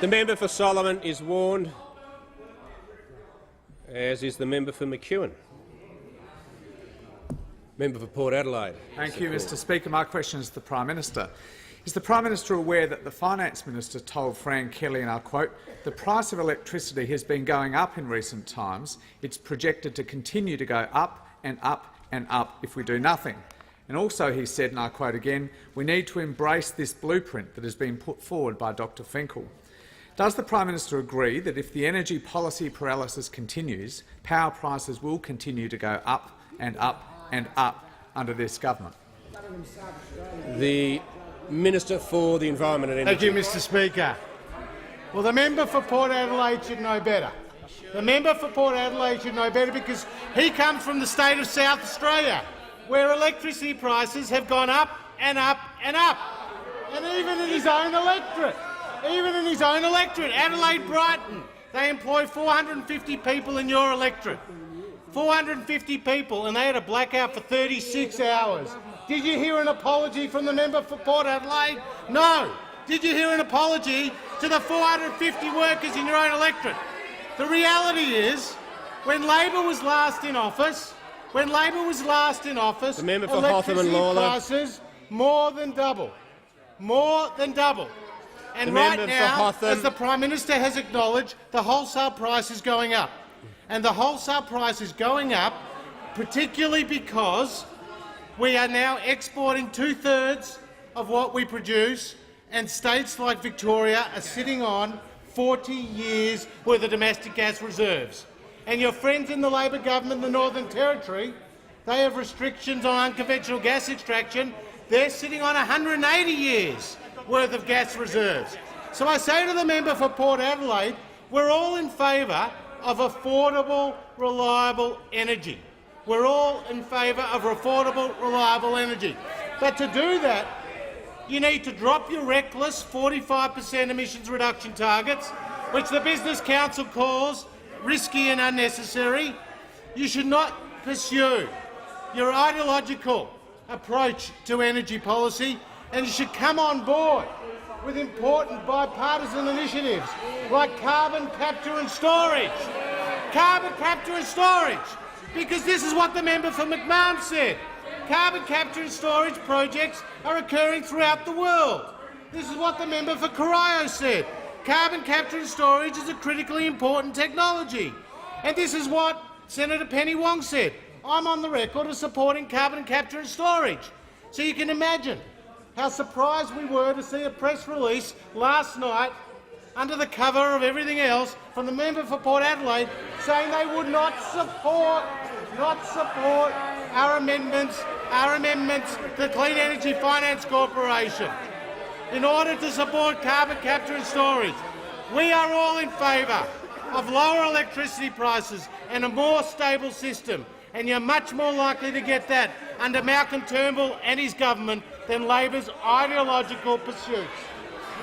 The member for Solomon is warned, as is the member for McEwen. Member for Port Adelaide. Thank you, Mr Speaker. My question is to the Prime Minister. Is the Prime Minister aware that the Finance Minister told Fran Kelly, and I'll quote, "The price of electricity has been going up in recent times. It's projected to continue to go up and up and up if we do nothing." And also he said, and I quote again, "We need to embrace this blueprint that has been put forward by Dr Finkel." Does the Prime Minister agree that if the energy policy paralysis continues, power prices will continue to go up and up and up under this government? The Minister for the Environment and Energy. Thank you, Mr Speaker. Well, the member for Port Adelaide should know better. The member for Port Adelaide should know better because he comes from the state of South Australia, where electricity prices have gone up and up and up. And even in his own electorate, Adelaide Brighton, they employ 450 people in your electorate. 450 people, and they had a blackout for 36 hours. Did you hear an apology from the member for Port Adelaide? No. Did you hear an apology to the 450 workers in your own electorate? The reality is, when Labor was last in office, the member for Hotham and Lawler, prices more than double. And right now, as the Prime Minister has acknowledged, the wholesale price is going up. And the wholesale price is going up particularly because we are now exporting 2/3 of what we produce, and states like Victoria are sitting on 40 years' worth of domestic gas reserves. And your friends in the Labor government in the Northern Territory, they have restrictions on unconventional gas extraction. They're sitting on 180 years' worth of gas reserves. So I say to the member for Port Adelaide, we're all in favour of affordable, reliable energy. We're all in favour of affordable, reliable energy. But to do that, you need to drop your reckless 45% emissions reduction targets, which the Business Council calls risky and unnecessary. You should not pursue your ideological approach to energy policy, and you should come on board with important bipartisan initiatives like carbon capture and storage. Because this is what the member for McMahon said. Carbon capture and storage projects are occurring throughout the world. This is what the member for Corio said. Carbon capture and storage is a critically important technology. And this is what Senator Penny Wong said. I'm on the record of supporting carbon capture and storage. So you can imagine how surprised we were to see a press release last night under the cover of everything else from the member for Port Adelaide saying they would not support our amendments to the Clean Energy Finance Corporation in order to support carbon capture and storage. We are all in favour of lower electricity prices and a more stable system, and you're much more likely to get that under Malcolm Turnbull and his government than Labor's ideological pursuits.